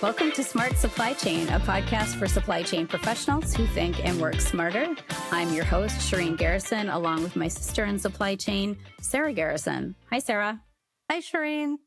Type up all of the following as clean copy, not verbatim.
Welcome to Smart Supply Chain, a podcast for supply chain professionals who think and work smarter. I'm your host, Shireen Garrison, along with my sister in supply chain, Sarah Garrison. Hi, Sarah. Hi, Shireen.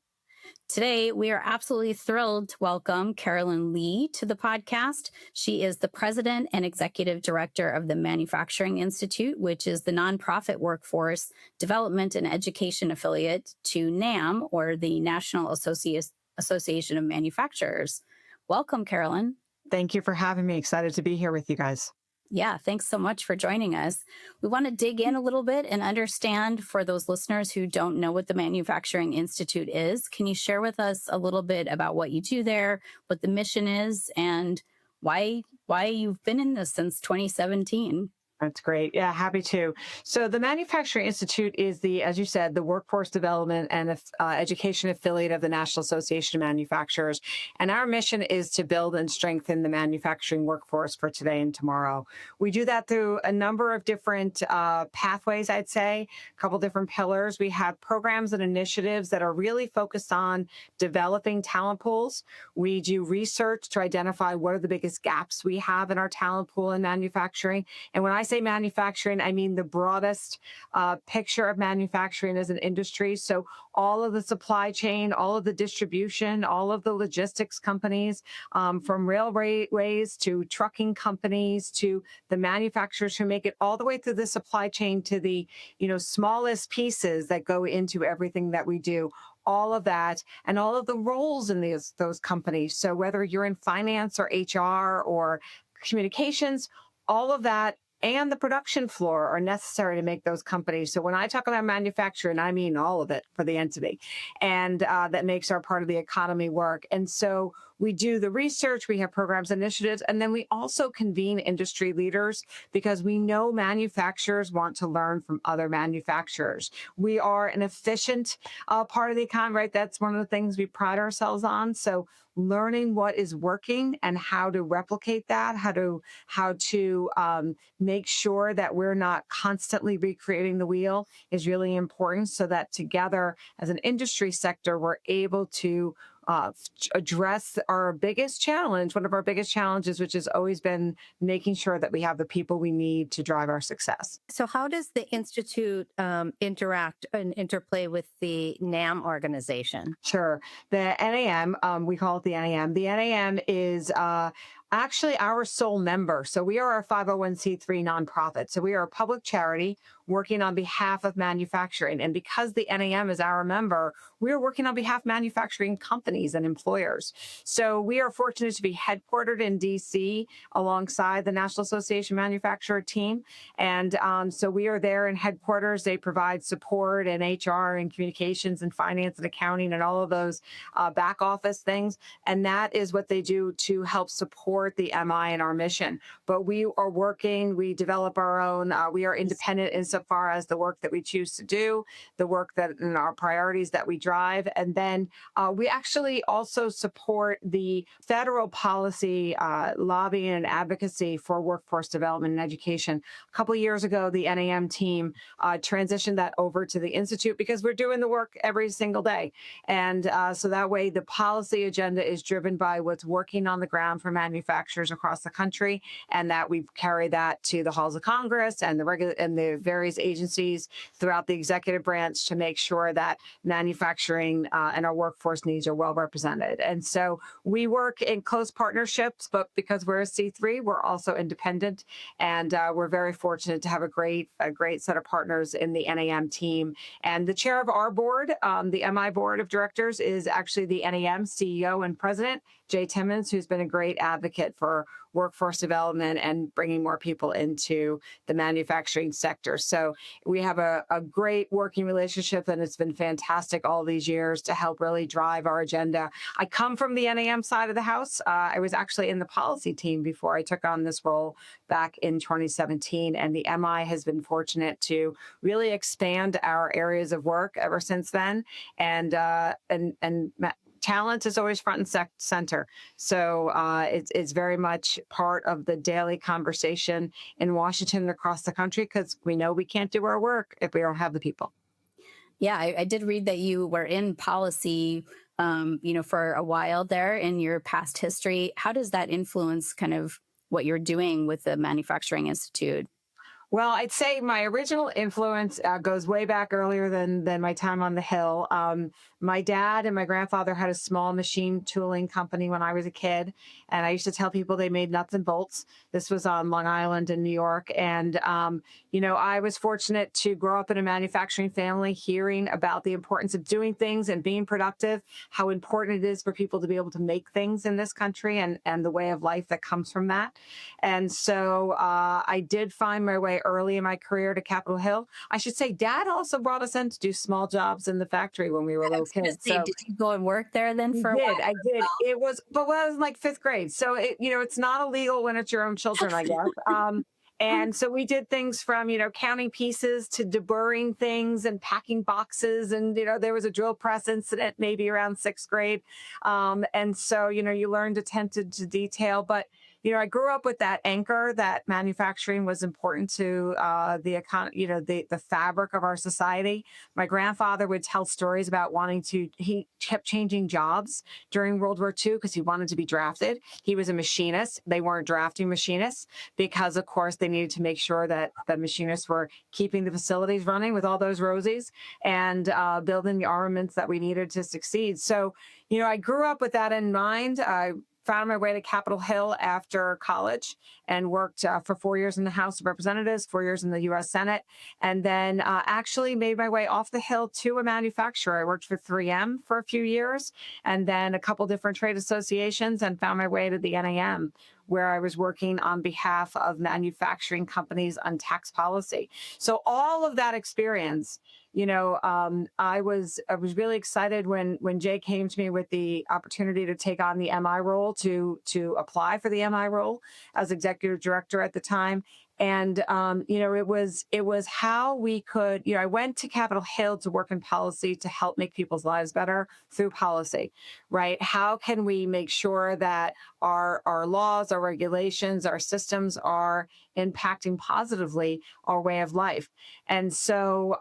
Today, we are absolutely thrilled to welcome Carolyn Lee to the podcast. She is the president and executive director of the Manufacturing Institute, which is the nonprofit workforce development and education affiliate to NAM, or the National Association of Manufacturers. Welcome, Carolyn. Thank you for having me. Excited to be here with you guys. Yeah, thanks so much for joining us. We want to dig in a little bit and understand for those listeners who don't know what the Manufacturing Institute is. Can you share with us a little bit about what you do there, what the mission is, and why you've been in this since 2017? That's great. Yeah, happy to. So the Manufacturing Institute is as you said, the workforce development and education affiliate of the National Association of Manufacturers. And our mission is to build and strengthen the manufacturing workforce for today and tomorrow. We do that through a number of different pathways, I'd say, a couple different pillars. We have programs and initiatives that are really focused on developing talent pools. We do research to identify what are the biggest gaps we have in our talent pool in manufacturing. And when I say manufacturing, I mean the broadest picture of manufacturing as an industry. So all of the supply chain, all of the distribution, all of the logistics companies, from railways to trucking companies to the manufacturers who make it all the way through the supply chain to the smallest pieces that go into everything that we do. All of that and all of the roles in those companies. So whether you're in finance or HR or communications, all of that and the production floor are necessary to make those companies. So when I talk about manufacturing, I mean all of it for the entity. And that makes our part of the economy work. And so we do the research, we have programs, initiatives, and then we also convene industry leaders because we know manufacturers want to learn from other manufacturers. We are an efficient part of the economy, right? That's one of the things we pride ourselves on. So learning what is working and how to replicate that, how to make sure that we're not constantly recreating the wheel is really important so that together as an industry sector, we're able to address our biggest challenge, one of our biggest challenges, which has always been making sure that we have the people we need to drive our success. So how does the Institute interact and interplay with the NAM organization? Sure. The NAM, we call it the NAM. The NAM is actually our sole member. So we are a 501c3 nonprofit. So we are a public charity working on behalf of manufacturing. And because the NAM is our member, we are working on behalf of manufacturing companies and employers. So we are fortunate to be headquartered in DC alongside the National Association Manufacturer team. And so we are there in headquarters. They provide support in HR and communications and finance and accounting and all of those back office things. And that is what they do to help support the MI and our mission. But we are working, we develop our own, we are independent insofar as the work that we choose to do, the work that and our priorities that we drive. And then we actually also support the federal policy lobbying and advocacy for workforce development and education. A couple of years ago, the NAM team transitioned that over to the Institute because we're doing the work every single day. And so that way the policy agenda is driven by what's working on the ground for manufacturers across the country, and that we carry that to the halls of Congress and the various agencies throughout the executive branch to make sure that manufacturing and our workforce needs are well represented. And so we work in close partnerships, but because we're a C3, we're also independent, and we're very fortunate to have a great set of partners in the NAM team. And the chair of our board, the MI board of directors, is actually the NAM CEO and president, Jay Timmons, who's been a great advocate for workforce development and bringing more people into the manufacturing sector. So we have a great working relationship, and it's been fantastic all these years to help really drive our agenda. I come from the NAM side of the house. I was actually in the policy team before I took on this role back in 2017, and the MI has been fortunate to really expand our areas of work ever since then. And talent is always front and center. So it's very much part of the daily conversation in Washington and across the country, because we know we can't do our work if we don't have the people. Yeah, I did read that you were in policy for a while there in your past history. How does that influence kind of what you're doing with the Manufacturing Institute? Well, I'd say my original influence goes way back earlier than my time on the Hill. My dad and my grandfather had a small machine tooling company when I was a kid, and I used to tell people they made nuts and bolts. This was on Long Island in New York, and I was fortunate to grow up in a manufacturing family, hearing about the importance of doing things and being productive, how important it is for people to be able to make things in this country, and the way of life that comes from that. And so I did find my way early in my career to Capitol Hill. I should say, Dad also brought us in to do small jobs in the factory when we were I little was going to kids. say, So did you go and work there then for a while I as did. well? It was, but when I was in like fifth grade. So it's not illegal when it's your own children, I guess. And so we did things from, counting pieces to deburring things and packing boxes. And, there was a drill press incident maybe around sixth grade. And so, you learned attention to detail. But, I grew up with that anchor that manufacturing was important to the economy, the fabric of our society. My grandfather would tell stories about he kept changing jobs during World War II because he wanted to be drafted. He was a machinist. They weren't drafting machinists because, of course, they needed to make sure that the machinists were keeping the facilities running with all those Rosies and building the armaments that we needed to succeed. So, I grew up with that in mind. I found my way to Capitol Hill after college and worked for 4 years in the House of Representatives, 4 years in the U.S. Senate, and then actually made my way off the Hill to a manufacturer. I worked for 3M for a few years and then a couple different trade associations and found my way to the NAM, where I was working on behalf of manufacturing companies on tax policy. So all of that experience, I was really excited when Jay came to me with the opportunity to take on the MI role, to apply for the MI role as executive director at the time. And it was how we could. I went to Capitol Hill to work in policy to help make people's lives better through policy, right? How can we make sure that our laws, our regulations, our systems are impacting positively our way of life? And so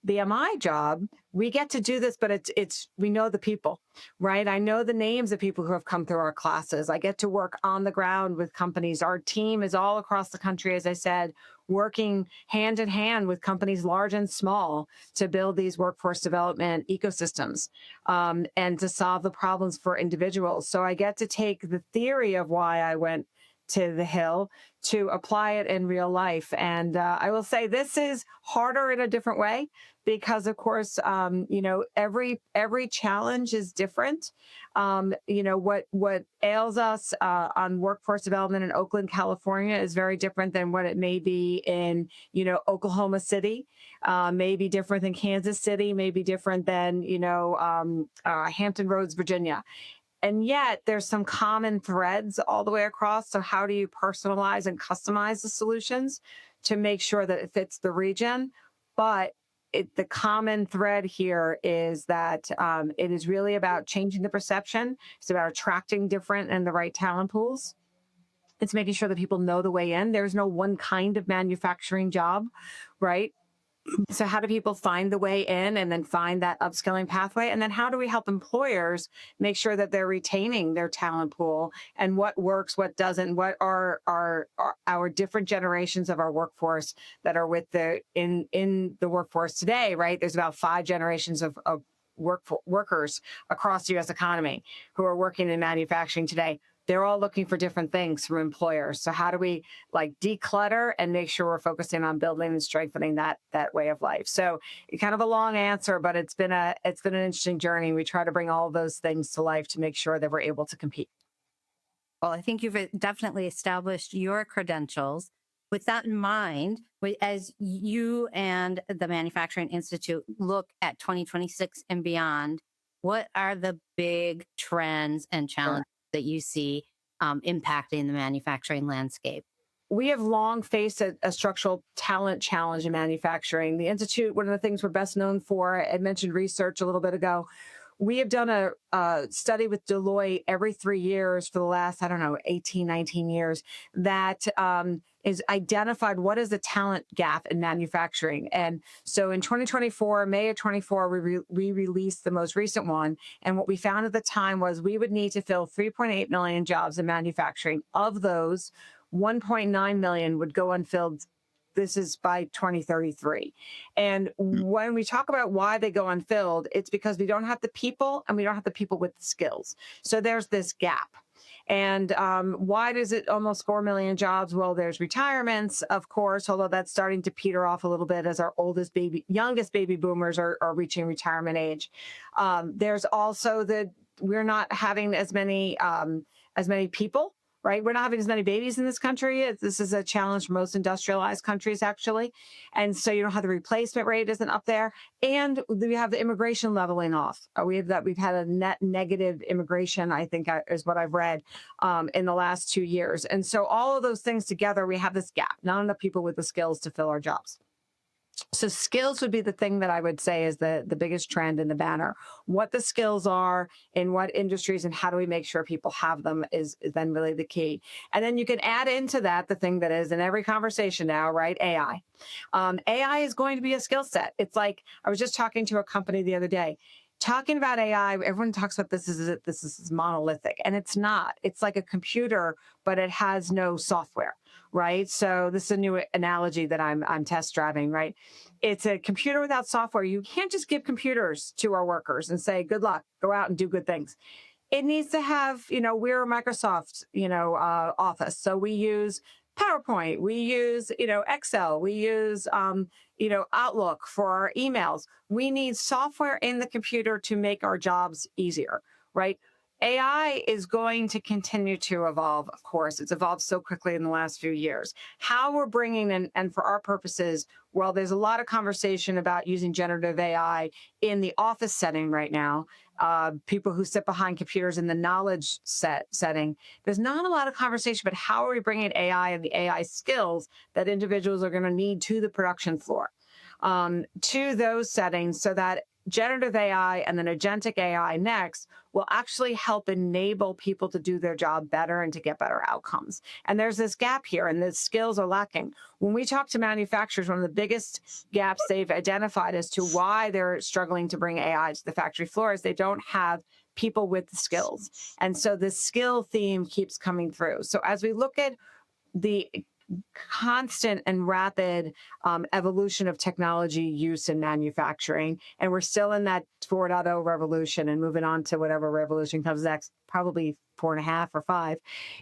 the MI job, we get to do this, but we know the people, right? I know the names of people who have come through our classes. I get to work on the ground with companies. Our team is all across the country, as I said, working hand in hand with companies large and small to build these workforce development ecosystems and to solve the problems for individuals. So I get to take the theory of why I went to the Hill to apply it in real life. And I will say this is harder in a different way because, of course, every challenge is different. What ails us on workforce development in Oakland, California is very different than what it may be in, Oklahoma City, may be different than Kansas City, may be different than, Hampton Roads, Virginia. And yet there's some common threads all the way across. So how do you personalize and customize the solutions to make sure that it fits the region? But the common thread here is that it is really about changing the perception. It's about attracting different and the right talent pools. It's making sure that people know the way in. There's no one kind of manufacturing job, right? So how do people find the way in and then find that upskilling pathway? And then how do we help employers make sure that they're retaining their talent pool and what works, what doesn't, what are our different generations of our workforce that are in the workforce today, right? There's about 5 generations of workers across the U.S. economy who are working in manufacturing today. They're all looking for different things from employers. So how do we declutter and make sure we're focusing on building and strengthening that way of life? So kind of a long answer, but it's been an interesting journey. We try to bring all of those things to life to make sure that we're able to compete. Well, I think you've definitely established your credentials. With that in mind, as you and the Manufacturing Institute look at 2026 and beyond, what are the big trends and challenges that you see impacting the manufacturing landscape? We have long faced a structural talent challenge in manufacturing. The Institute, one of the things we're best known for, I mentioned research a little bit ago. we have done a study with Deloitte every 3 years for the last, I don't know, 18, 19 years that is identified what is the talent gap in manufacturing. And so in 2024, May of 24, we released the most recent one. And what we found at the time was we would need to fill 3.8 million jobs in manufacturing. Of those, 1.9 million would go unfilled. This is by 2033. And when we talk about why they go unfilled, it's because we don't have the people and we don't have the people with the skills. So there's this gap. And why does it almost 4 million jobs? Well, there's retirements, of course, although that's starting to peter off a little bit as our youngest baby boomers are reaching retirement age. There's also we're not having as many people. Right? We're not having as many babies in this country. This is a challenge for most industrialized countries, actually. And so you don't have the replacement rate isn't up there. And we have the immigration leveling off. We've had a net negative immigration, I think is what I've read in the last 2 years. And so all of those things together, we have this gap, not enough people with the skills to fill our jobs. So skills would be the thing that I would say is the biggest trend in the banner. What the skills are in what industries and how do we make sure people have them is then really the key. And then you can add into that the thing that is in every conversation now, right? AI. AI is going to be a skill set. It's like I was just talking to a company the other day. Talking about AI, everyone talks about this is monolithic, and it's not. It's like a computer, but it has no software, right? So this is a new analogy that I'm test driving, right? It's a computer without software. You can't just give computers to our workers and say, good luck, go out and do good things. It needs to have, we're Microsoft, Office. So we use PowerPoint, we use, Excel, we use, Outlook for our emails. We need software in the computer to make our jobs easier, right? AI is going to continue to evolve, of course. It's evolved so quickly in the last few years. How we're bringing in, and for our purposes, well, there's a lot of conversation about using generative AI in the office setting right now. People who sit behind computers in the knowledge setting. There's not a lot of conversation about how are we bringing AI and the AI skills that individuals are going to need to the production floor, to those settings so that generative AI and then agentic AI next will actually help enable people to do their job better and to get better outcomes. And there's this gap here, and the skills are lacking. When we talk to manufacturers, one of the biggest gaps they've identified as to why they're struggling to bring AI to the factory floor is they don't have people with the skills. And so the skill theme keeps coming through. So as we look at the constant and rapid evolution of technology use in manufacturing. And we're still in that 4.0 revolution and moving on to whatever revolution comes next, probably 4.5 or 5.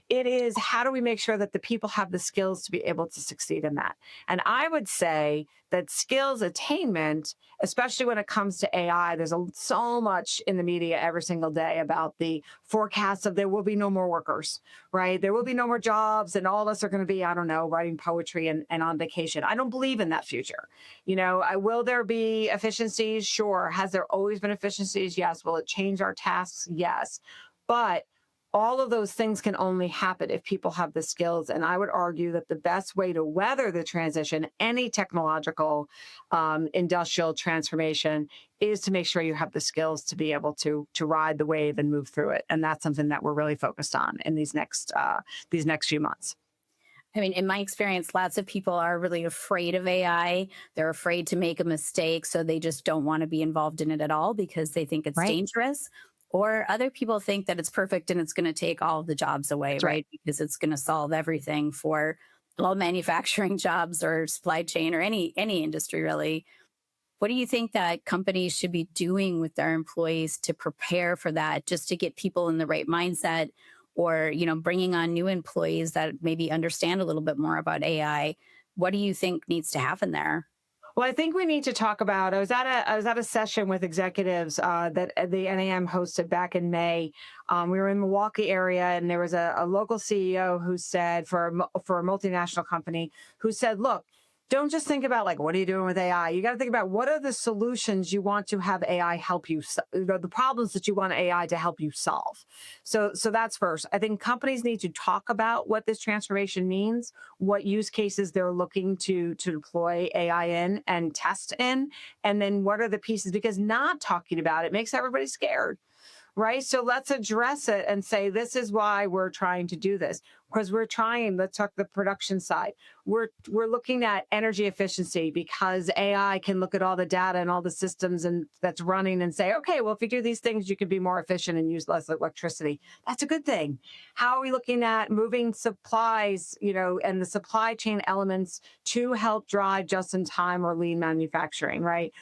It is how do we make sure that the people have the skills to be able to succeed in that? And I would say that skills attainment, especially when it comes to AI, there's so much in the media every single day about the forecasts of there will be no more workers, right? There will be no more jobs and all of us are going to be, I don't know, writing poetry and on vacation. I don't believe in that future. Will there be efficiencies? Sure. Has there always been efficiencies? Yes. Will it change our tasks? Yes. But all of those things can only happen if people have the skills. And I would argue that the best way to weather the transition, any technological, industrial transformation, is to make sure you have the skills to be able to ride the wave and move through it. And that's something that we're really focused on in these next few months. I mean, in my experience, lots of people are really afraid of AI. They're afraid to make a mistake, so they just don't want to be involved in it at all because they think it's dangerous. Or other people think that it's perfect and it's going to take all of the jobs away, right? Because it's going to solve everything for all manufacturing jobs or supply chain or any industry, really. What do you think that companies should be doing with their employees to prepare for that, just to get people in the right mindset, or, bringing on new employees that maybe understand a little bit more about AI? What do you think needs to happen there? Well, I think we need to talk about, I was at a session with executives that the NAM hosted back in May. We were in the Milwaukee area, and there was a local CEO who said, for a multinational company, who said, look, don't just think about like, what are you doing with AI? You got to think about what are the solutions you want to have AI help you, the problems that you want AI to help you solve. So that's first. I think companies need to talk about what this transformation means, what use cases they're looking to deploy AI in and test in, and then what are the pieces, because not talking about it makes everybody scared. Right. So let's address it and say, this is why we're trying to do this, because let's talk the production side. We're looking at energy efficiency because AI can look at all the data and all the systems and that's running and say, okay, well, if you do these things, you can be more efficient and use less electricity. That's a good thing. How are we looking at moving supplies, and the supply chain elements to help drive just in time or lean manufacturing, right?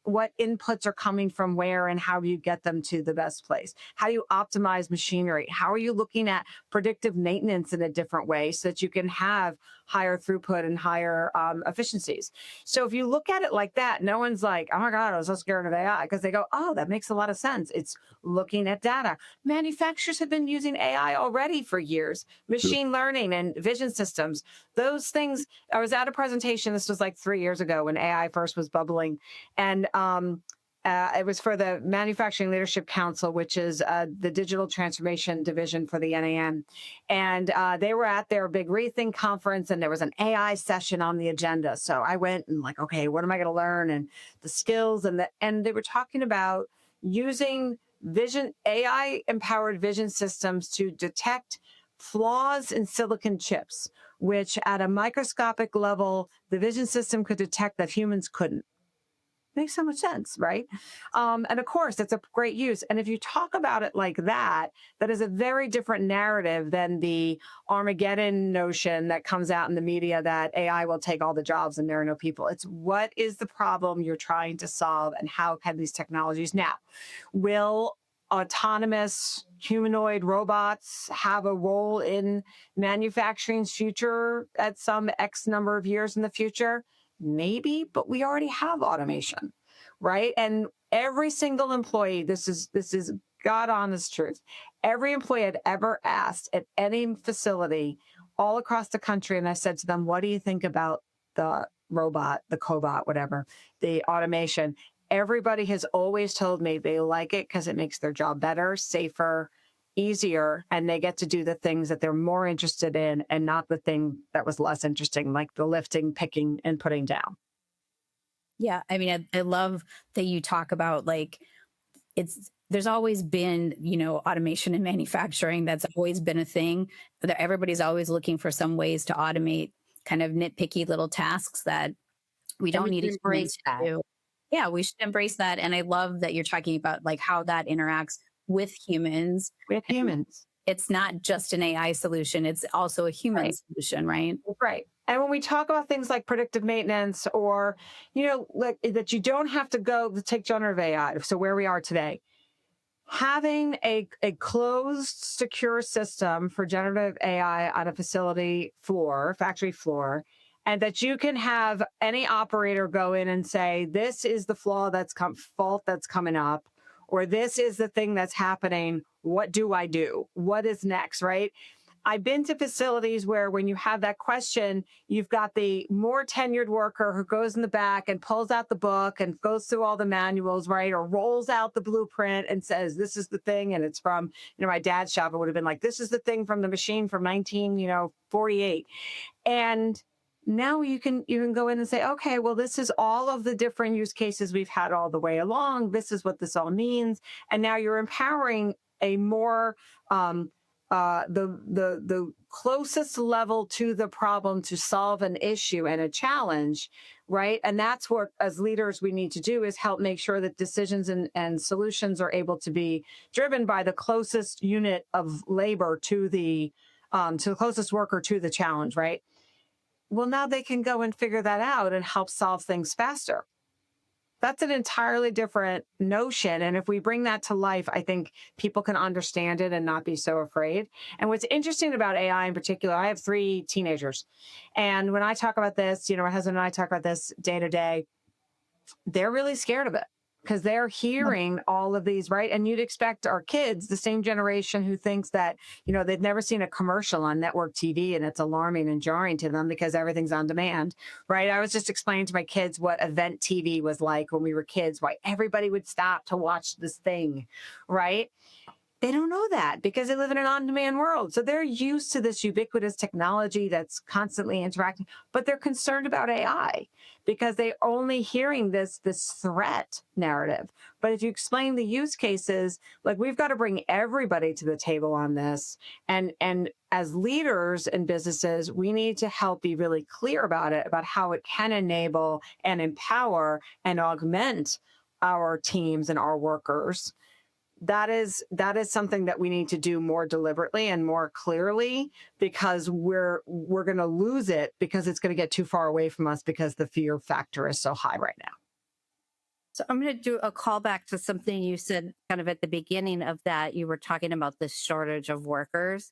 What inputs are coming from where and how do you get them to the best place? How do you optimize machinery? How are you looking at predictive maintenance in a different way so that you can have higher throughput and higher efficiencies? So if you look at it like that, no one's like, oh my God, I was so scared of AI, because they go, oh, that makes a lot of sense. It's looking at data. Manufacturers have been using AI already for years, machine learning and vision systems, those things. I was at a presentation, this was like 3 years ago when AI first was bubbling. And it was for the Manufacturing Leadership Council, which is the digital transformation division for the NAM. And they were at their big rethink conference, and there was an AI session on the agenda. So I went and like, okay, what am I going to learn? And the skills and they were talking about using AI empowered vision systems to detect flaws in silicon chips, which at a microscopic level, the vision system could detect that humans couldn't. Makes so much sense, right? And of course, it's a great use. And if you talk about it like that, that is a very different narrative than the Armageddon notion that comes out in the media that AI will take all the jobs and there are no people. It's what is the problem you're trying to solve and how can these technologies now? Will autonomous humanoid robots have a role in manufacturing's future at some X number of years in the future? Maybe, but we already have automation, right? And every single employee, this is God honest truth. Every employee I'd ever asked at any facility all across the country, and I said to them, what do you think about the robot, the cobot, whatever, the automation? Everybody has always told me they like it because it makes their job better, safer, easier, and they get to do the things that they're more interested in and not the thing that was less interesting, like the lifting, picking, and putting down. Yeah. I mean, I love that you talk about like there's always been, automation in manufacturing. That's always been a thing. Everybody's always looking for some ways to automate kind of nitpicky little tasks that we don't need to embrace that. do. Yeah, we should embrace that. And I love that you're talking about like how that interacts with humans. With humans. It's not just an AI solution, it's also a human solution, right? Right. And when we talk about things like predictive maintenance or, like that you don't have to go to take generative AI. So where we are today, having a closed, secure system for generative AI on a facility floor, factory floor, and that you can have any operator go in and say, this is the fault that's coming up, or this is the thing that's happening. What do I do? What is next, right? I've been to facilities where when you have that question, you've got the more tenured worker who goes in the back and pulls out the book and goes through all the manuals, right? Or rolls out the blueprint and says, this is the thing. And it's from, my dad's shop. It would have been like, this is the thing from the machine from 1948. And now you can go in and say, okay, well, this is all of the different use cases we've had all the way along. This is what this all means. And now you're empowering a more, the closest level to the problem to solve an issue and a challenge, right? And that's what, as leaders, we need to do is help make sure that decisions and solutions are able to be driven by the closest unit of labor to the closest worker to the challenge, right? Well, now they can go and figure that out and help solve things faster. That's an entirely different notion. And if we bring that to life, I think people can understand it and not be so afraid. And what's interesting about AI in particular, I have 3 teenagers. And when I talk about this, my husband and I talk about this day to day, they're really scared of it. because they're hearing all of these, right? And you'd expect our kids, the same generation who thinks that, they've never seen a commercial on network TV and it's alarming and jarring to them because everything's on demand, right? I was just explaining to my kids what event TV was like when we were kids, why everybody would stop to watch this thing, right? They don't know that because they live in an on-demand world. So they're used to this ubiquitous technology that's constantly interacting, but they're concerned about AI because they're only hearing this threat narrative. But if you explain the use cases, like we've got to bring everybody to the table on this. And as leaders in businesses, we need to help be really clear about it, about how it can enable and empower and augment our teams and our workers. That is something that we need to do more deliberately and more clearly, because we're going to lose it because it's going to get too far away from us because the fear factor is so high right now. So I'm going to do a callback to something you said kind of at the beginning of that. You were talking about the shortage of workers.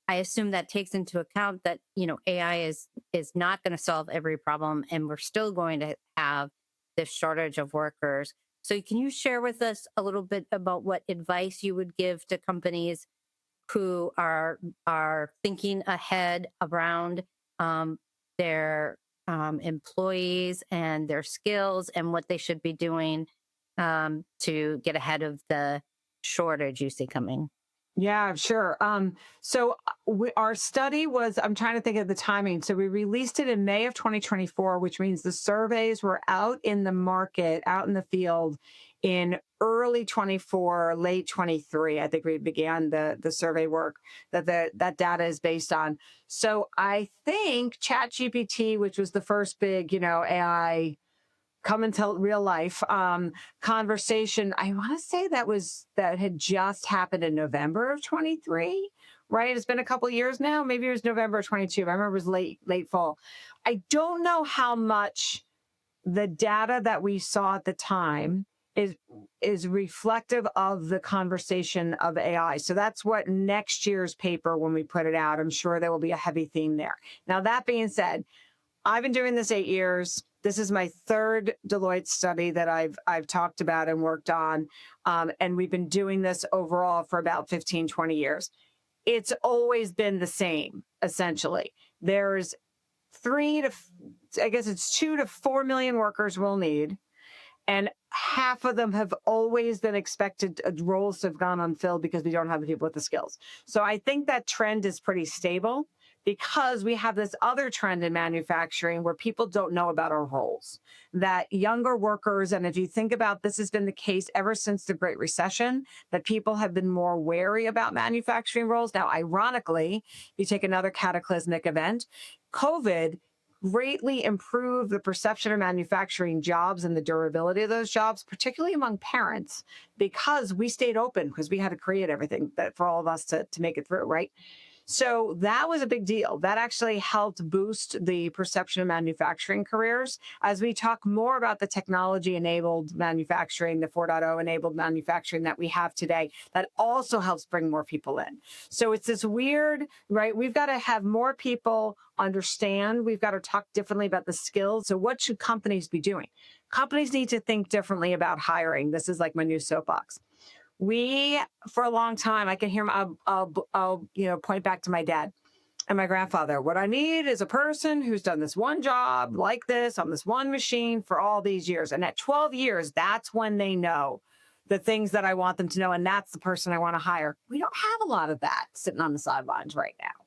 I assume that takes into account that, AI is not going to solve every problem, and we're still going to have this shortage of workers. So can you share with us a little bit about what advice you would give to companies who are thinking ahead around their employees and their skills and what they should be doing to get ahead of the shortage you see coming? Yeah, sure. So our study was, I'm trying to think of the timing. So we released it in May of 2024, which means the surveys were out in the market, out in the field in early 24, late 23. I think we began the survey work that data is based on. So I think ChatGPT, which was the first big, AI come into real life conversation, I want to say that had just happened in November of 23, right? It's been a couple of years now. Maybe it was November of 22. I remember it was late fall. I don't know how much the data that we saw at the time is reflective of the conversation of AI. So that's what next year's paper, when we put it out, I'm sure there will be a heavy theme there. Now, that being said, I've been doing this 8 years. This is my third Deloitte study that I've talked about and worked on. And we've been doing this overall for about 15, 20 years. It's always been the same, essentially. There's 2 to 4 million workers we'll need. And half of them have always been expected, roles have gone unfilled because we don't have the people with the skills. So I think that trend is pretty stable, because we have this other trend in manufacturing where people don't know about our roles, that younger workers, and if you think about, this has been the case ever since the Great Recession, that people have been more wary about manufacturing roles. Now, ironically, you take another cataclysmic event, COVID greatly improved the perception of manufacturing jobs and the durability of those jobs, particularly among parents, because we stayed open, because we had to create everything that for all of us to make it through, right? So that was a big deal. That actually helped boost the perception of manufacturing careers. As we talk more about the technology-enabled manufacturing, the 4.0 enabled manufacturing that we have today, that also helps bring more people in. So it's this weird, right? We've got to have more people understand. We've got to talk differently about the skills. So what should companies be doing? Companies need to think differently about hiring. This is like my new soapbox. We, for a long time, I can hear, I'll point back to my dad and my grandfather. What I need is a person who's done this one job like this on this one machine for all these years. And at 12 years, that's when they know the things that I want them to know. And that's the person I want to hire. We don't have a lot of that sitting on the sidelines right now,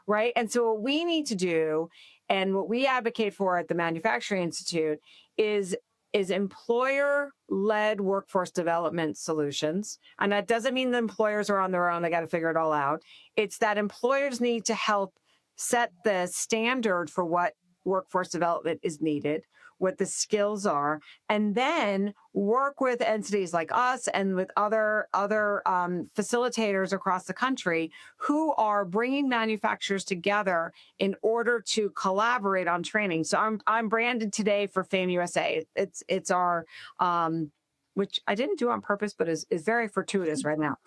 right? And so what we need to do, and what we advocate for at the Manufacturing Institute, is employer-led workforce development solutions. And that doesn't mean the employers are on their own. They got to figure it all out. It's that employers need to help set the standard for what workforce development is needed, what the skills are, and then work with entities like us and with other facilitators across the country who are bringing manufacturers together in order to collaborate on training. So I'm branded today for Fame USA. It's our which I didn't do on purpose, but is very fortuitous right now.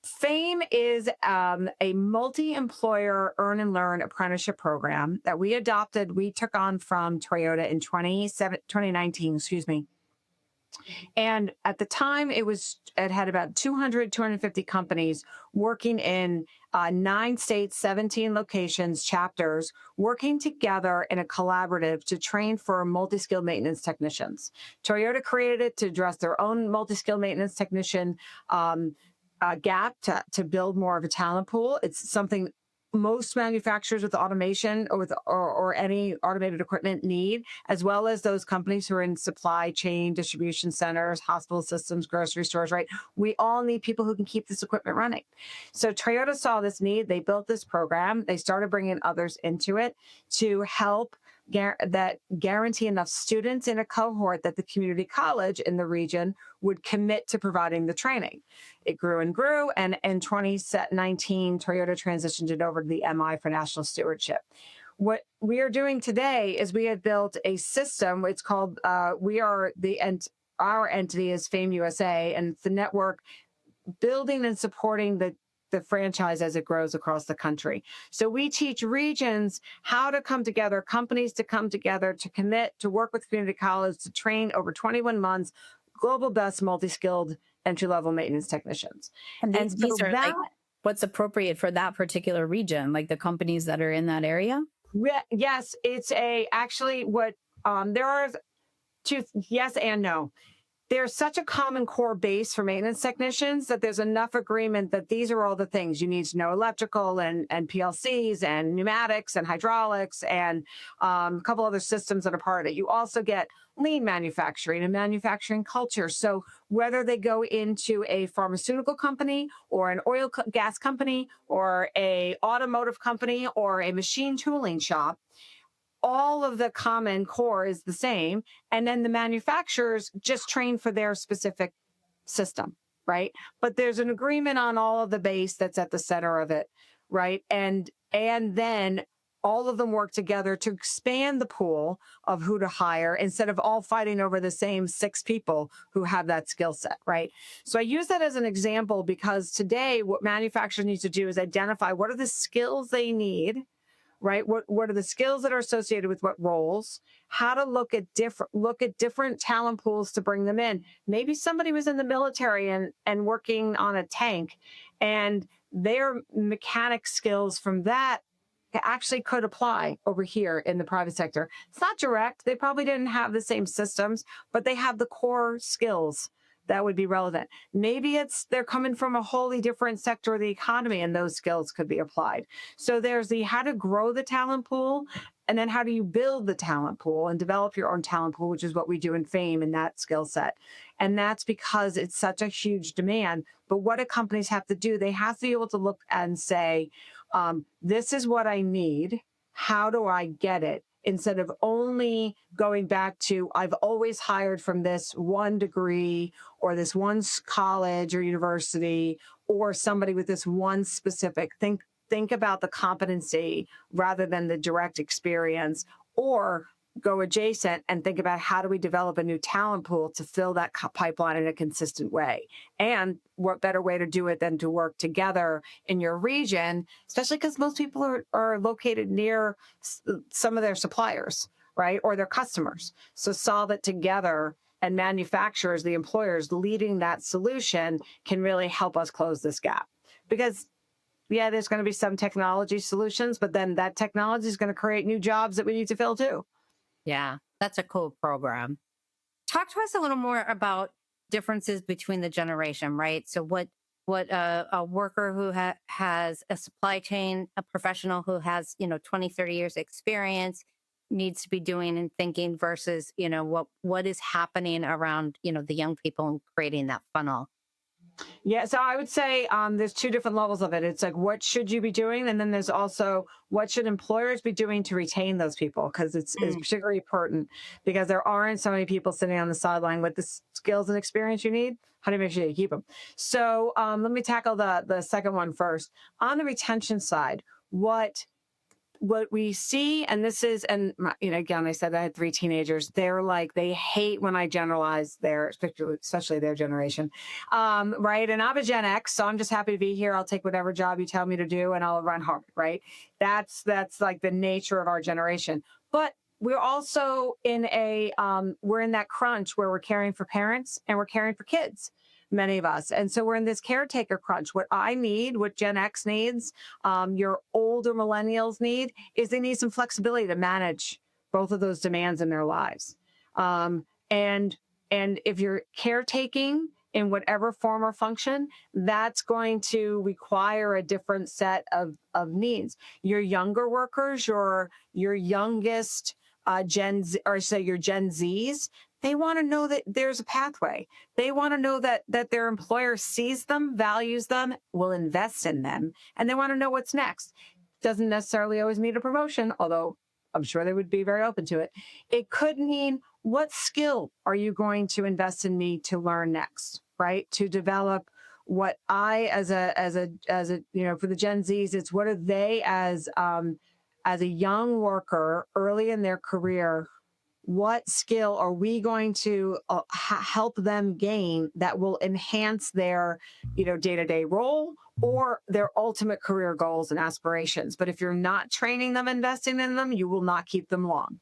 Fame is a multi-employer earn and learn apprenticeship program that we took on from Toyota in 2019, And at the time, it had about 200, 250 companies working in 9 states, 17 locations, chapters, working together in a collaborative to train for multi-skilled maintenance technicians. Toyota created it to address their own multi-skilled maintenance technician gap to build more of a talent pool. It's something most manufacturers with automation or any automated equipment need, as well as those companies who are in supply chain, distribution centers, hospital systems, grocery stores, right? We all need people who can keep this equipment running. So Toyota saw this need. They built this program. They started bringing others into it to help guarantee enough students in a cohort that the community college in the region would commit to providing the training. It grew and grew, and in 2019, Toyota transitioned it over to the MI for national stewardship. What we are doing today is we have built a system. It's called our entity is Fame USA, and it's the network building and supporting the franchise as it grows across the country. So we teach regions how to come together, companies to come together, to commit, to work with community college, to train over 21 months, global best multi-skilled entry-level maintenance technicians. And And so these are that, like what's appropriate for that particular region, like the companies that are in that area? yes, it's actually what, there are two, yes and no. There's such a common core base for maintenance technicians that there's enough agreement that these are all the things you need to know: electrical and PLCs and pneumatics and hydraulics and a couple other systems that are part of it. You also get lean manufacturing and manufacturing culture. So whether they go into a pharmaceutical company or an gas company or a automotive company or a machine tooling shop, all of the common core is the same. And then the manufacturers just train for their specific system, right? But there's an agreement on all of the base that's at the center of it, right? And then all of them work together to expand the pool of who to hire instead of all fighting over the same 6 people who have that skill set, right? So I use that as an example because today what manufacturers need to do is identify what are the skills they need, right? What are the skills that are associated with what roles? How to look at different talent pools to bring them in. Maybe somebody was in the military and working on a tank, and their mechanic skills from that actually could apply over here in the private sector. It's not direct. They probably didn't have the same systems, but they have the core skills that would be relevant. Maybe they're coming from a wholly different sector of the economy and those skills could be applied. So there's the how to grow the talent pool, and then how do you build the talent pool and develop your own talent pool, which is what we do in Fame in that skill set. And that's because it's such a huge demand. But what do companies have to do? They have to be able to look and say, this is what I need. How do I get it? Instead of only going back to, I've always hired from this one degree or this one college or university or somebody with this one specific. Think about the competency rather than the direct experience, or go adjacent and think about how do we develop a new talent pool to fill that pipeline in a consistent way. And what better way to do it than to work together in your region, especially because most people are located near some of their suppliers, right? Or their customers. So solve it together, and manufacturers, the employers leading that solution, can really help us close this gap. Because yeah, there's going to be some technology solutions, but then that technology is going to create new jobs that we need to fill too. Yeah, that's a cool program. Talk to us a little more about differences between the generation, right? So what a worker who has a supply chain, a professional who has, 20, 30 years experience needs to be doing and thinking versus, what is happening around, the young people and creating that funnel. Yeah, so I would say there's 2 different levels of it. It's like, what should you be doing? And then there's also, what should employers be doing to retain those people? Because it's particularly important because there aren't so many people sitting on the sideline with the skills and experience you need. How do you make sure you keep them? So let me tackle the second one first. On the retention side, what we see, and this is, and again, I said I had 3 teenagers. They're like, they hate when I generalize especially their generation, right? And I'm a Gen X, so I'm just happy to be here. I'll take whatever job you tell me to do, and I'll run hard, right? That's like the nature of our generation. But we're also in we're in that crunch where we're caring for parents and we're caring for kids, many of us. And so we're in this caretaker crunch. What I need, what Gen X needs, your older millennials need, is they need some flexibility to manage both of those demands in their lives. And if you're caretaking in whatever form or function, that's going to require a different set of needs. Your younger workers, your youngest Gen Z, or say your Gen Zs, they want to know that there's a pathway. They want to know that their employer sees them, values them, will invest in them, and they want to know what's next. Doesn't necessarily always mean a promotion, although I'm sure they would be very open to it. It could mean, what skill are you going to invest in me to learn next, right? To develop what I, as a, for the Gen Zs, it's what are they as a young worker early in their career, what skill are we going to help them gain that will enhance their, day-to-day role or their ultimate career goals and aspirations? But if you're not training them, investing in them, you will not keep them long.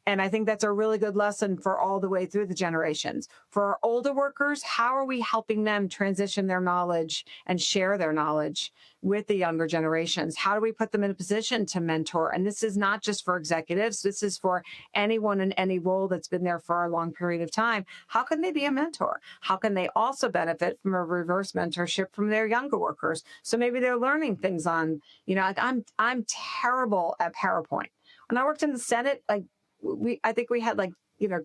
And I think that's a really good lesson for all the way through the generations. For our older workers, how are we helping them transition their knowledge and share their knowledge with the younger generations? How do we put them in a position to mentor? And this is not just for executives. This is for anyone in any role that's been there for a long period of time. How can they be a mentor? How can they also benefit from a reverse mentorship from their younger workers? So maybe they're learning things on, I'm terrible at PowerPoint. When I worked in the Senate, I think we had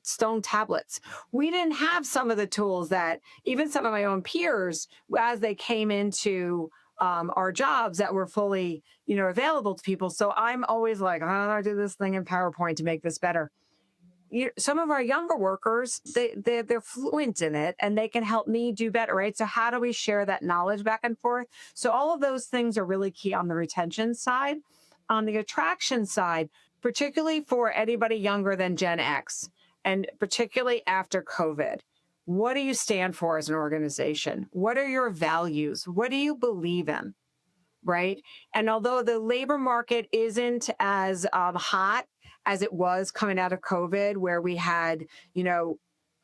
stone tablets. We didn't have some of the tools that even some of my own peers, as they came into our jobs, that were fully, available to people. So I'm always like, how do I do this thing in PowerPoint to make this better? Some of our younger workers, they're fluent in it and they can help me do better, right? So how do we share that knowledge back and forth? So all of those things are really key on the retention side. On the attraction side, particularly for anybody younger than Gen X, and particularly after COVID, what do you stand for as an organization? What are your values? What do you believe in? Right? And although the labor market isn't as hot as it was coming out of COVID, where we had, there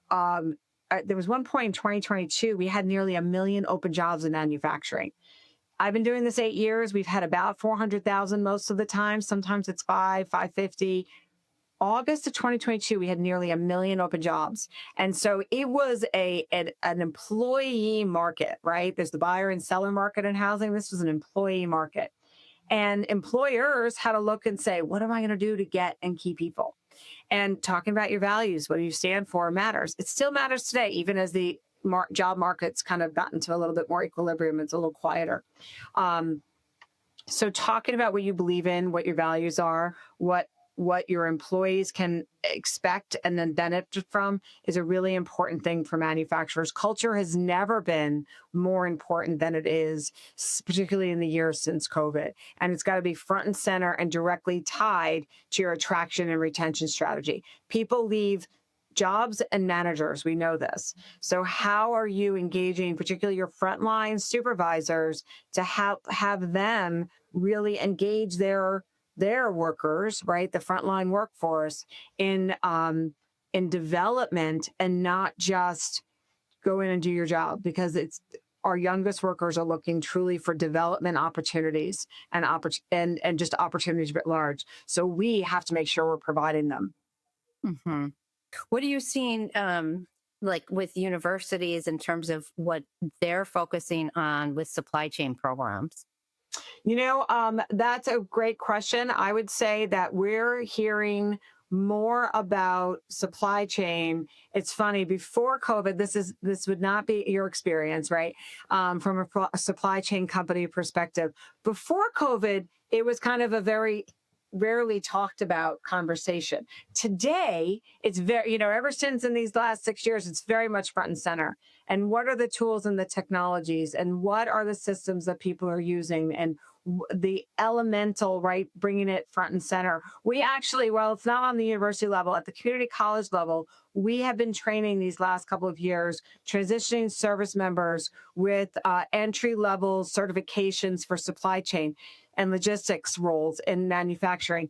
was one point in 2022, we had nearly 1 million open jobs in manufacturing. I've been doing this 8 years. We've had about 400,000 most of the time. Sometimes it's 550. August of 2022, we had nearly 1 million open jobs. And so it was an employee market, right? There's the buyer and seller market in housing. This was an employee market. And employers had to look and say, what am I going to do to get and keep people? And talking about your values, what do you stand for, matters. It still matters today, even as the job market's kind of gotten to a little bit more equilibrium. It's a little quieter. So talking about what you believe in, what your values are, what your employees can expect and then benefit from is a really important thing for manufacturers. Culture has never been more important than it is, particularly in the years since COVID. And it's got to be front and center and directly tied to your attraction and retention strategy. People leave jobs and managers. We know this. So how are you engaging, particularly your frontline supervisors, to have them really engage their workers, right, the frontline workforce, in development, and not just go in and do your job? Because it's our youngest workers are looking truly for development opportunities and just opportunities at large. So we have to make sure we're providing them. Mm-hmm. What are you seeing with universities in terms of what they're focusing on with supply chain programs? That's a great question. I would say that we're hearing more about supply chain. It's funny, before COVID, this would not be your experience, right? From a supply chain company perspective. Before COVID, it was kind of a very rarely talked about conversation. Today, it's very, ever since in these last 6 years, it's very much front and center. And what are the tools and the technologies, and what are the systems that people are using, and the elemental, right, bringing it front and center. We actually, well, it's not on the university level, at the community college level, we have been training these last couple of years, transitioning service members with entry-level certifications for supply chain and logistics roles in manufacturing.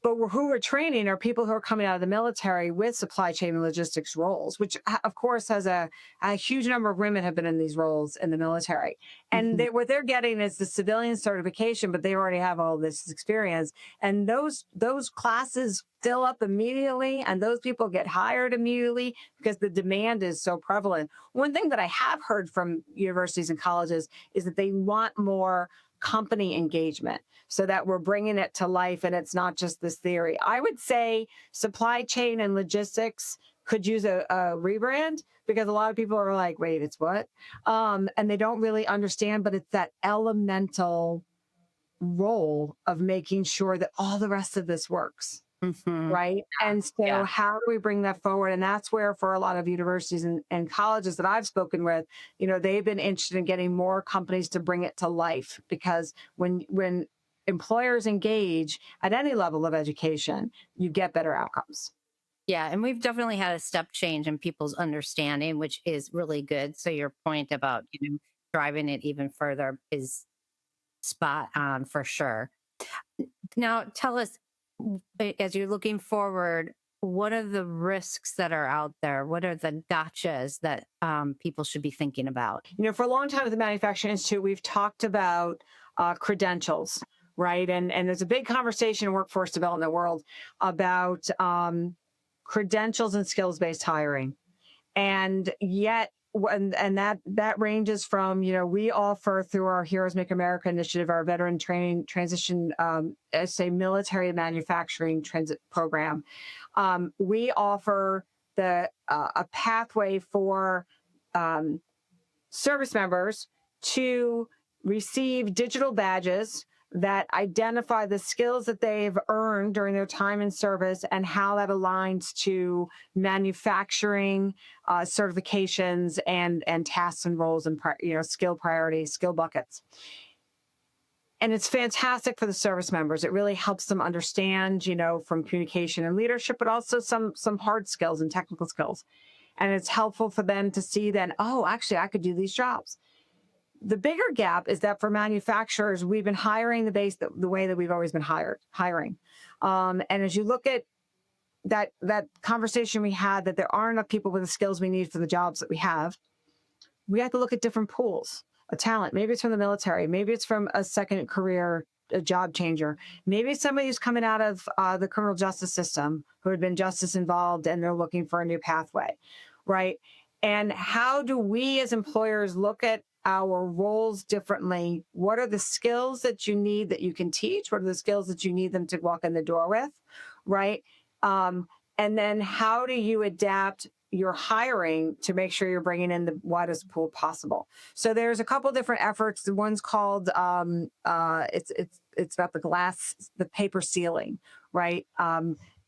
But who we're training are people who are coming out of the military with supply chain and logistics roles, which of course has a huge number of women have been in these roles in the military. And what they're getting is the civilian certification, but they already have all this experience. And those classes fill up immediately, and those people get hired immediately because the demand is so prevalent. One thing that I have heard from universities and colleges is that they want more company engagement so that we're bringing it to life and it's not just this theory. I would say supply chain and logistics could use a rebrand, because a lot of people are like, wait, it's what? And they don't really understand, but it's that elemental role of making sure that all the rest of this works. Right. And so how do we bring that forward? And that's where, for a lot of universities and colleges that I've spoken with, they've been interested in getting more companies to bring it to life, because when employers engage at any level of education, you get better outcomes. Yeah. And we've definitely had a step change in people's understanding, which is really good. So your point about, driving it even further is spot on for sure. Now, tell us, as you're looking forward, what are the risks that are out there? What are the gotchas that people should be thinking about? For a long time at the Manufacturing Institute, we've talked about credentials, right? And there's a big conversation in workforce development world about credentials and skills-based hiring. And yet, and that ranges from, we offer through our Heroes Make America initiative, our veteran training transition, military manufacturing transit program. We offer a pathway for service members to receive digital badges that identify the skills that they've earned during their time in service and how that aligns to manufacturing certifications and tasks and roles and skill priorities, skill buckets. And it's fantastic for the service members. It really helps them understand, from communication and leadership, but also some hard skills and technical skills. And it's helpful for them to see then, oh, actually, I could do these jobs. The bigger gap is that for manufacturers, we've been hiring the way that we've always been hiring. And as you look at that conversation we had, that there aren't enough people with the skills we need for the jobs that we have to look at different pools of talent. Maybe it's from the military. Maybe it's from a second career, a job changer. Maybe it's somebody who's coming out of the criminal justice system who had been justice involved and they're looking for a new pathway, right? And how do we as employers look at our roles differently? What are the skills that you need that you can teach? What are the skills that you need them to walk in the door with, right? And then how do you adapt your hiring to make sure you're bringing in the widest pool possible? So there's a couple different efforts. The one's called it's about the paper ceiling, right?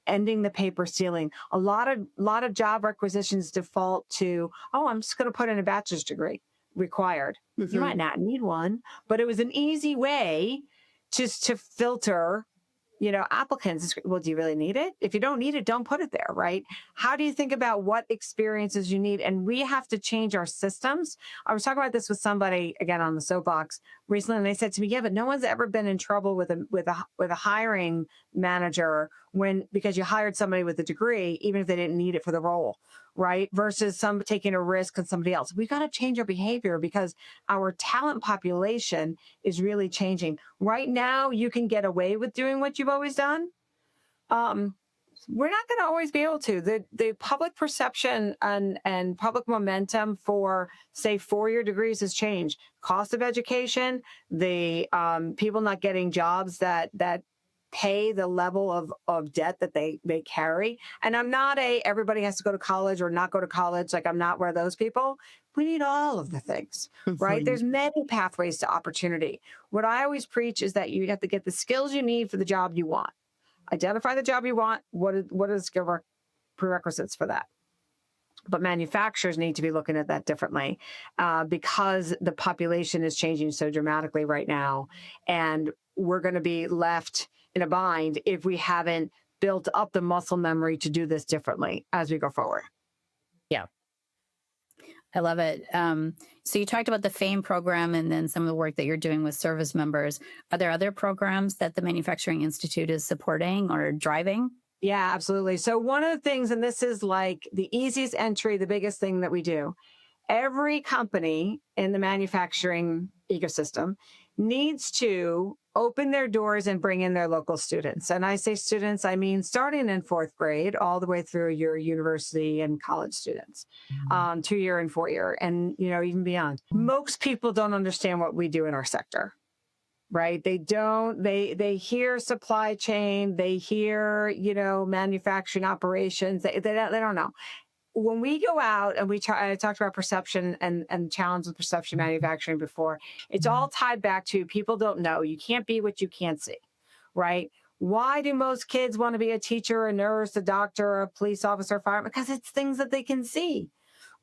Ending the paper ceiling. A lot of job requisitions default to, I'm just going to put in a bachelor's degree required. You might not need one, but it was an easy way just to filter applicants. Well, do you really need it? If you don't need it, don't put it there, right? How do you think about what experiences you need? And we have to change our systems. I was talking about this with somebody, again, on the soapbox recently, and they said to me, yeah, but no one's ever been in trouble with a hiring manager because you hired somebody with a degree, even if they didn't need it for the role, right? Versus some taking a risk on somebody else. We've got to change our behavior because our talent population is really changing. Right now, you can get away with doing what you've always done. We're not going to always be able to. The public perception and public momentum for, say, 4-year degrees has changed. Cost of education, the people not getting jobs that pay the level of debt that they carry. And I'm not everybody has to go to college or not go to college. Like, I'm not one of those people. We need all of the things, right? There's many pathways to opportunity. What I always preach is that you have to get the skills you need for the job you want. Identify the job you want. What are the skill prerequisites for that? But manufacturers need to be looking at that differently because the population is changing so dramatically right now. And we're going to be left in a bind if we haven't built up the muscle memory to do this differently as we go forward. Yeah. I love it. So you talked about the FAME program and then some of the work that you're doing with service members. Are there other programs that the Manufacturing Institute is supporting or driving? Yeah, absolutely. So one of the things, and this is like the easiest entry, the biggest thing that we do, every company in the manufacturing ecosystem needs to open their doors and bring in their local students. And I say students, I mean starting in fourth grade all the way through your university and college students, 2-year and 4-year, and even beyond. Most people don't understand what we do in our sector. Right. They don't, they hear supply chain, they hear, manufacturing operations. They don't know. When we go out and I talked about perception and challenge with perception manufacturing before, it's all tied back to people don't know. You can't be what you can't see. Right. Why do most kids want to be a teacher, a nurse, a doctor, a police officer, fireman? Because it's things that they can see.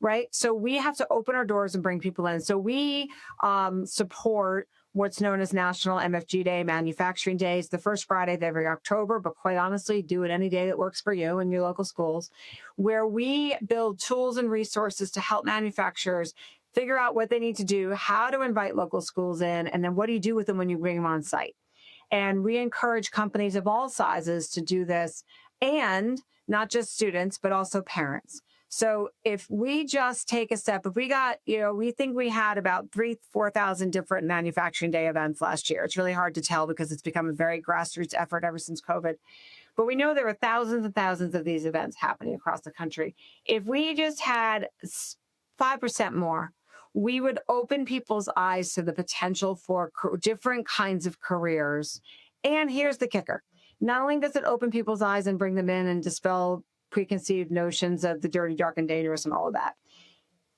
Right. So we have to open our doors and bring people in. So we support what's known as National MFG Day, Manufacturing Days, the first Friday of every October, but quite honestly, do it any day that works for you and your local schools, where we build tools and resources to help manufacturers figure out what they need to do, how to invite local schools in, and then what do you do with them when you bring them on site. And we encourage companies of all sizes to do this, and not just students, but also parents. So if we just take a step, if we got, we think we had about 4,000 different manufacturing day events last year. It's really hard to tell because it's become a very grassroots effort ever since COVID. But we know there are thousands and thousands of these events happening across the country. If we just had 5% more, we would open people's eyes to the potential for different kinds of careers. And here's the kicker. Not only does it open people's eyes and bring them in and dispel preconceived notions of the dirty, dark, and dangerous and all of that,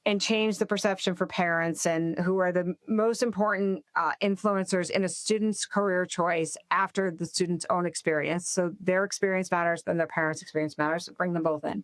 and change the perception for parents and who are the most important influencers in a student's career choice after the student's own experience. So their experience matters, then their parents' experience matters. So bring them both in.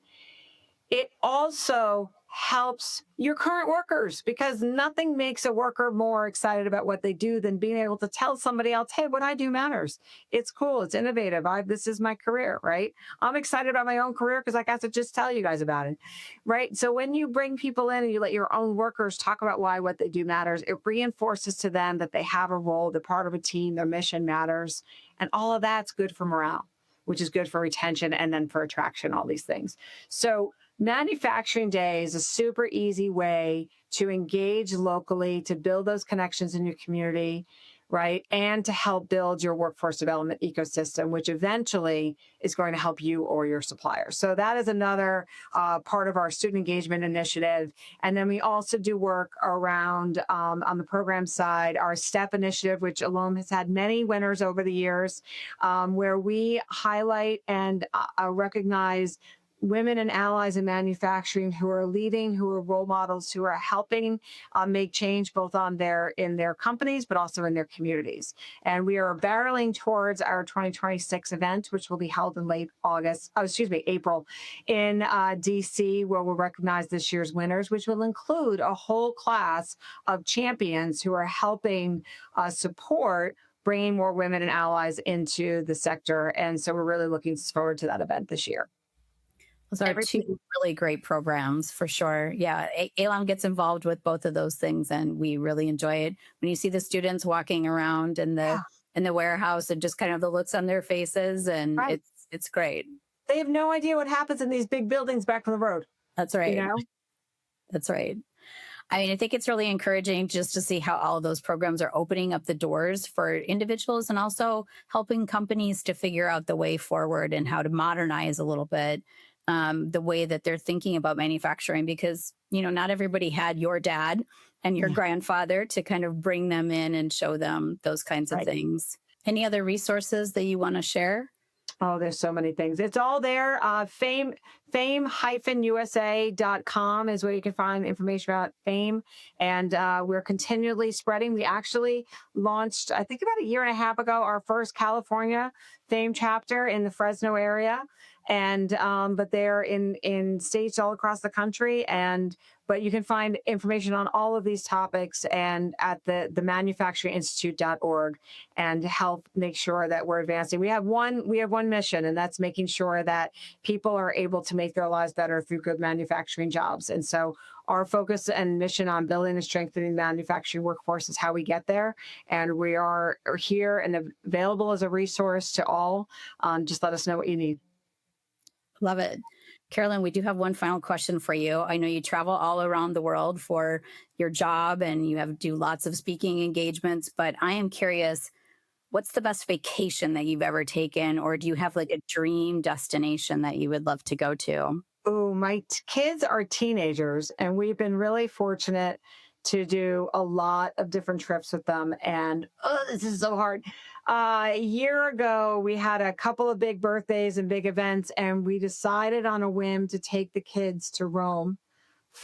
It also helps your current workers, because nothing makes a worker more excited about what they do than being able to tell somebody else, hey, what I do matters. It's cool. It's innovative. This is my career, right? I'm excited about my own career because I got to just tell you guys about it, right? So when you bring people in and you let your own workers talk about why what they do matters, it reinforces to them that they have a role, they're part of a team, their mission matters. And all of that's good for morale, which is good for retention and then for attraction, all these things. So Manufacturing Day is a super easy way to engage locally, to build those connections in your community, right? And to help build your workforce development ecosystem, which eventually is going to help you or your suppliers. So that is another part of our student engagement initiative. And then we also do work around, on the program side, our STEP initiative, which alone has had many winners over the years, where we highlight and recognize women and allies in manufacturing who are leading, who are role models, who are helping make change both in their companies, but also in their communities. And we are barreling towards our 2026 event, which will be held in April in DC, where we'll recognize this year's winners, which will include a whole class of champions who are helping support bringing more women and allies into the sector. And so we're really looking forward to that event this year. Those are two really great programs for sure. Yeah, ALAM gets involved with both of those things, and we really enjoy it. When you see the students walking around in the warehouse and just kind of the looks on their faces, and right. it's great. They have no idea what happens in these big buildings back on the road. That's right. That's right. I mean, I think it's really encouraging just to see how all of those programs are opening up the doors for individuals and also helping companies to figure out the way forward and how to modernize a little bit the way that they're thinking about manufacturing, because, not everybody had your dad and your grandfather to kind of bring them in and show them those kinds of things. Any other resources that you want to share? Oh, there's so many things. It's all there. Fame-usa.com is where you can find information about FAME. And we're continually spreading. We actually launched, I think about a year and a half ago, our first California FAME chapter in the Fresno area. And but they're in states all across the country, and But you can find information on all of these topics and at the manufacturinginstitute.org, and help make sure that we're advancing. We have one mission, and that's making sure that people are able to make their lives better through good manufacturing jobs. And so our focus and mission on building and strengthening the manufacturing workforce is how we get there. And we are here and available as a resource to all. Just let us know what you need. Love it. Carolyn, we do have one final question for you. I know you travel all around the world for your job and you do lots of speaking engagements, but I am curious, what's the best vacation that you've ever taken? Or do you have like a dream destination that you would love to go to? Oh, my kids are teenagers, and we've been really fortunate to do a lot of different trips with them. And this is so hard. A year ago, we had a couple of big birthdays and big events, and we decided on a whim to take the kids to Rome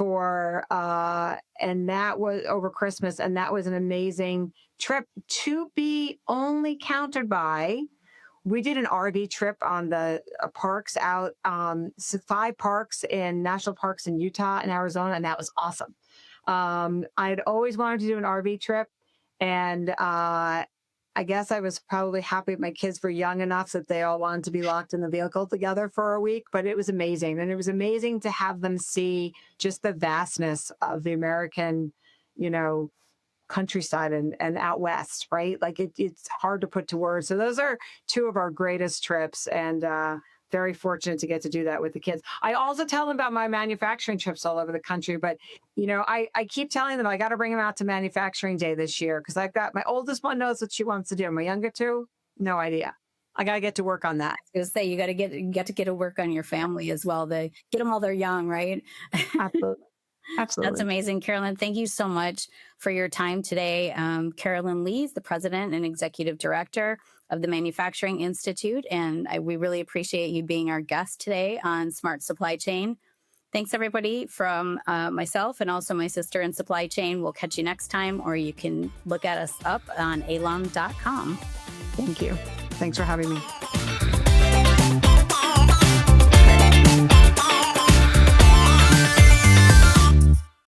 and that was over Christmas. And that was an amazing trip, to be only countered by. We did an RV trip on the parks out, 5 parks in national parks in Utah and Arizona, and that was awesome. I'd always wanted to do an RV trip, and I guess I was probably happy my kids were young enough that they all wanted to be locked in the vehicle together for a week, but it was amazing. And it was amazing to have them see just the vastness of the American, countryside and out west, right? Like it's hard to put to words. So those are 2 of our greatest trips, and very fortunate to get to do that with the kids. I also tell them about my manufacturing trips all over the country, but I keep telling them I got to bring them out to Manufacturing Day this year, because I've got my oldest one knows what she wants to do. My younger 2, no idea. I got to get to work on that. I was going to say, you got to get to work on your family as well. They get them while they're young, right? Absolutely. Absolutely. That's amazing. Carolyn, thank you so much for your time today. Carolyn Lee is the president and executive director of the Manufacturing Institute, and we really appreciate you being our guest today on Smart Supply Chain. Thanks, everybody, from myself and also my sister in supply chain. We'll catch you next time, or you can look at us up on alum.com. Thank you. Thanks for having me.